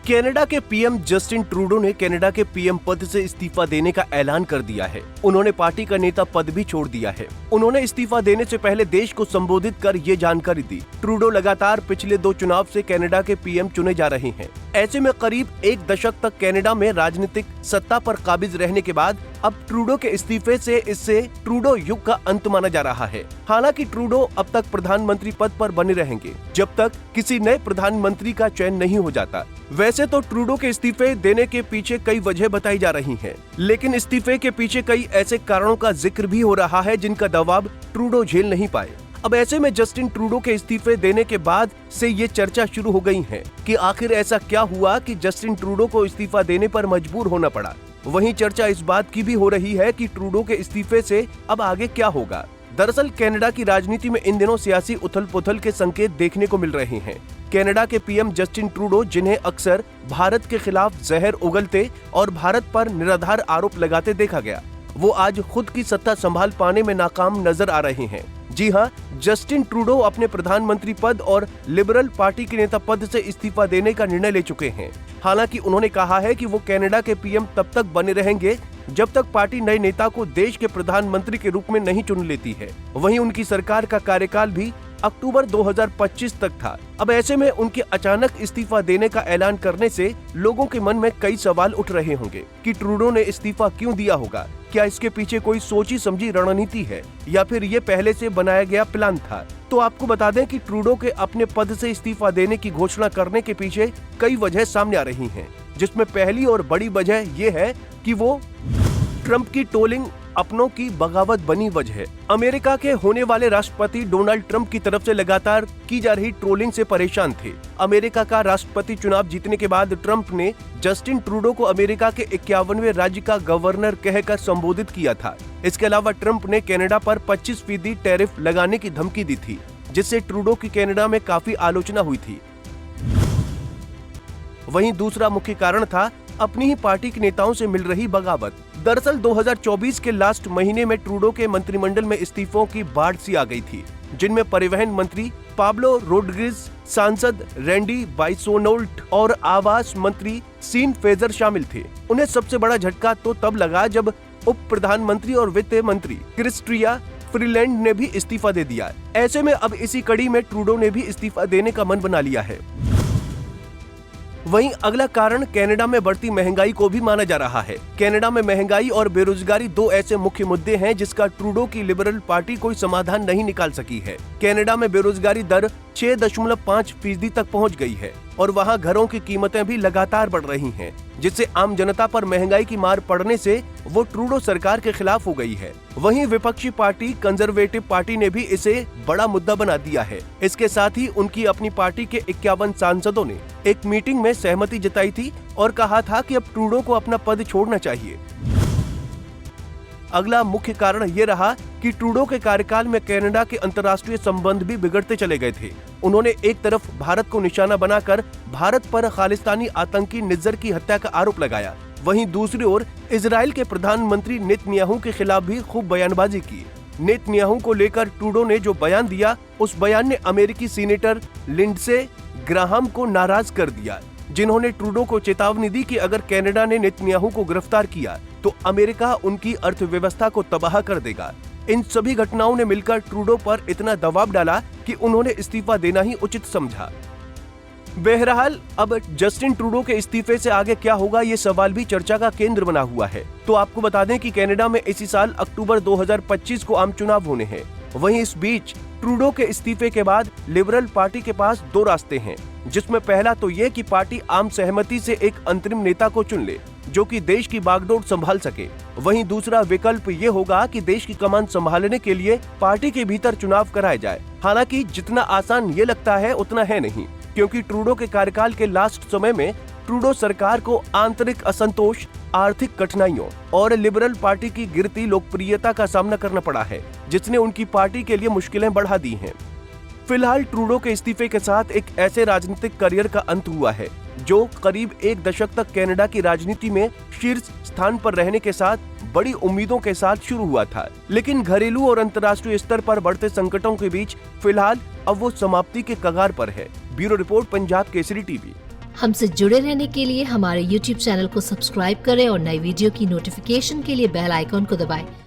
Canada के PM Justin Trudeau ने Canada के पीएम पद से इस्तीफा देने का ऐलान कर दिया है। उन्होंने पार्टी का नेता पद भी छोड़ दिया है। उन्होंने इस्तीफा देने से पहले देश को संबोधित कर ये जानकारी दी। ट्रूडो लगातार पिछले 2 चुनाव से कनाडा के पीएम चुने जा रहे हैं। ऐसे में करीब 1 दशक तक कनाडा में राजनीतिक सत्ता पर काबिज रहने के बाद अब ट्रूडो के इस्तीफे से इससे ट्रूडो युग का अंत माना जा रहा है। हालांकि ट्रूडो अब तक प्रधानमंत्री पद पर बने रहेंगे जब तक किसी नए प्रधानमंत्री का चयन नहीं हो जाता। वैसे तो ट्रूडो के इस्तीफे देने के पीछे कई वजह बताई जा रही हैं, लेकिन इस्तीफे के पीछे कई ऐसे कारणों का जिक्र भी हो रहा है जिनका दबाव ट्रूडो झेल नहीं पाए। अब ऐसे में जस्टिन ट्रूडो के इस्तीफे देने के बाद से ये चर्चा शुरू हो गई है कि आखिर ऐसा क्या हुआ कि जस्टिन ट्रूडो को इस्तीफा देने पर मजबूर होना पड़ा। वहीं चर्चा इस बात की भी हो रही है कि ट्रूडो के इस्तीफे से अब आगे क्या होगा। दरअसल कनाडा की राजनीति में इन दिनों सियासी उथल-पुथल के संकेत देखने को मिल रहे हैं। कनाडा के पीएम जस्टिन ट्रूडो, जिन्हें अक्सर भारत के खिलाफ जहर उगलते और भारत पर निराधार आरोप लगाते देखा गया, वो आज खुद की सत्ता संभाल पाने में नाकाम नजर आ रहे हैं। जी हां, जस्टिन ट्रूडो अपने प्रधानमंत्री पद और लिबरल पार्टी के नेता पद से इस्तीफा देने का निर्णय ले चुके हैं। हालांकि उन्होंने कहा है कि वो कनाडा के पीएम तब तक बने रहेंगे जब तक पार्टी नए नेता को देश के प्रधानमंत्री के रूप में नहीं चुन लेती है। वहीं उनकी सरकार का कार्यकाल भी अक्टूबर 2025 तक था। अब ऐसे में उनके अचानक इस्तीफा देने का ऐलान करने से लोगों के मन में कई सवाल उठ रहे होंगे कि ट्रूडो ने इस्तीफा क्यों दिया होगा। क्या इसके पीछे कोई सोची समझी रणनीति है या फिर ये पहले से बनाया गया प्लान था। तो आपको बता दें कि ट्रूडो के अपने पद से इस्तीफा देने की घोषणा करने के पीछे कई वजह सामने आ रही हैं, जिसमें पहली और बड़ी वजह ये है कि वो ट्रंप की ट्रोलिंग अपनों की बगावत बनी वजह। अमेरिका के होने वाले राष्ट्रपति डोनाल्ड ट्रंप की तरफ से लगातार की जा रही ट्रोलिंग से परेशान थे। अमेरिका का राष्ट्रपति चुनाव जीतने के बाद ट्रंप ने जस्टिन ट्रूडो को अमेरिका के 51वें राज्य का गवर्नर कहकर संबोधित किया था। इसके अलावा ट्रंप ने कनाडा पर 25% टैरिफ लगाने की धमकी दी थी, जिससे ट्रूडो की कनाडा में काफी आलोचना हुई थी। वहीं दूसरा मुख्य कारण था अपनी ही पार्टी के नेताओं से मिल रही बगावत। दरअसल 2024 के लास्ट महीने में ट्रूडो के मंत्रिमंडल में इस्तीफों की बाढ़ सी आ गई थी, जिनमें परिवहन मंत्री पाब्लो रोड्रिग्ज़, सांसद रैंडी बाइसोनोल्ट और आवास मंत्री सीन फेजर शामिल थे। उन्हें सबसे बड़ा झटका तो तब लगा जब उप प्रधानमंत्री और वित्त मंत्री क्रिस्टिया फ्रीलैंड ने भी इस्तीफा दे दिया। ऐसे में अब इसी कड़ी में ट्रूडो ने भी इस्तीफा देने का मन बना लिया है। वहीं अगला कारण कनाडा में बढ़ती महंगाई को भी माना जा रहा है। कनाडा में महंगाई और बेरोजगारी 2 ऐसे मुख्य मुद्दे हैं जिसका ट्रूडो की लिबरल पार्टी कोई समाधान नहीं निकाल सकी है। कनाडा में बेरोजगारी दर 6.5% तक पहुंच गई है और वहां घरों की कीमतें भी लगातार बढ़ रही हैं, जिससे आम जनता पर महंगाई की मार पड़ने से वो ट्रूडो सरकार के खिलाफ हो गई है। वहीं विपक्षी पार्टी कंजर्वेटिव पार्टी ने भी इसे बड़ा मुद्दा बना दिया है। इसके साथ ही उनकी अपनी पार्टी के 51 सांसदों ने एक मीटिंग में सहमति जताई थी और कहा था कि अब ट्रूडो को अपना पद छोड़ना चाहिए। अगला मुख्य कारण ये रहा कि ट्रूडो के कार्यकाल में कनाडा के अंतर्राष्ट्रीय संबंध भी बिगड़ते चले गए थे। उन्होंने एक तरफ भारत को निशाना बनाकर भारत पर खालिस्तानी आतंकी निज्जर की हत्या का आरोप लगाया, वहीं दूसरी ओर इजराइल के प्रधानमंत्री नेतन्याहू के खिलाफ भी खूब बयानबाजी की। नेतन्याहू को लेकर ट्रूडो ने जो बयान दिया, उस बयान ने अमेरिकी सीनेटर लिंडसे ग्राहम को नाराज कर दिया, जिन्होंने ट्रूडो को चेतावनी दी कि अगर कनाडा ने नेतन्याहू को गिरफ्तार किया तो अमेरिका उनकी अर्थव्यवस्था को तबाह कर देगा। इन सभी घटनाओं ने मिलकर ट्रूडो पर इतना दबाव डाला कि उन्होंने इस्तीफा देना ही उचित समझा। बहरहाल अब जस्टिन ट्रूडो के इस्तीफे से आगे क्या होगा, ये सवाल भी चर्चा का केंद्र बना हुआ है। तो आपको बता दें कि कनाडा में इसी साल अक्टूबर 2025 को आम चुनाव होने हैं। वहीं इस बीच ट्रूडो के इस्तीफे के बाद लिबरल पार्टी के पास 2 रास्ते हैं, जिसमें पहला तो ये कि पार्टी आम सहमति से एक अंतरिम नेता को चुन ले जो कि देश की बागडोर संभाल सके। वहीं दूसरा विकल्प ये होगा कि देश की कमान संभालने के लिए पार्टी के भीतर चुनाव कराया जाए। हालांकि जितना आसान ये लगता है उतना है नहीं, क्योंकि ट्रूडो के कार्यकाल के लास्ट समय में ट्रूडो सरकार को आंतरिक असंतोष, आर्थिक कठिनाइयों और लिबरल पार्टी की गिरती लोकप्रियता का सामना करना पड़ा है, जिसने उनकी पार्टी के लिए मुश्किलें बढ़ा दी हैं। फिलहाल ट्रूडो के इस्तीफे के साथ एक ऐसे राजनीतिक करियर का अंत हुआ है जो करीब 1 दशक तक कनाडा की राजनीति में शीर्ष स्थान पर रहने के साथ बड़ी उम्मीदों के साथ शुरू हुआ था, लेकिन घरेलू और अंतर्राष्ट्रीय स्तर पर बढ़ते संकटों के बीच फिलहाल अब वो समाप्ति के कगार पर है। Bureau report, Punjab Kesari TV. हमसे जुड़े रहने के लिए हमारे YouTube चैनल को सब्सक्राइब करें और नई वीडियो की नोटिफिकेशन के लिए बेल आइकॉन को दबाएं।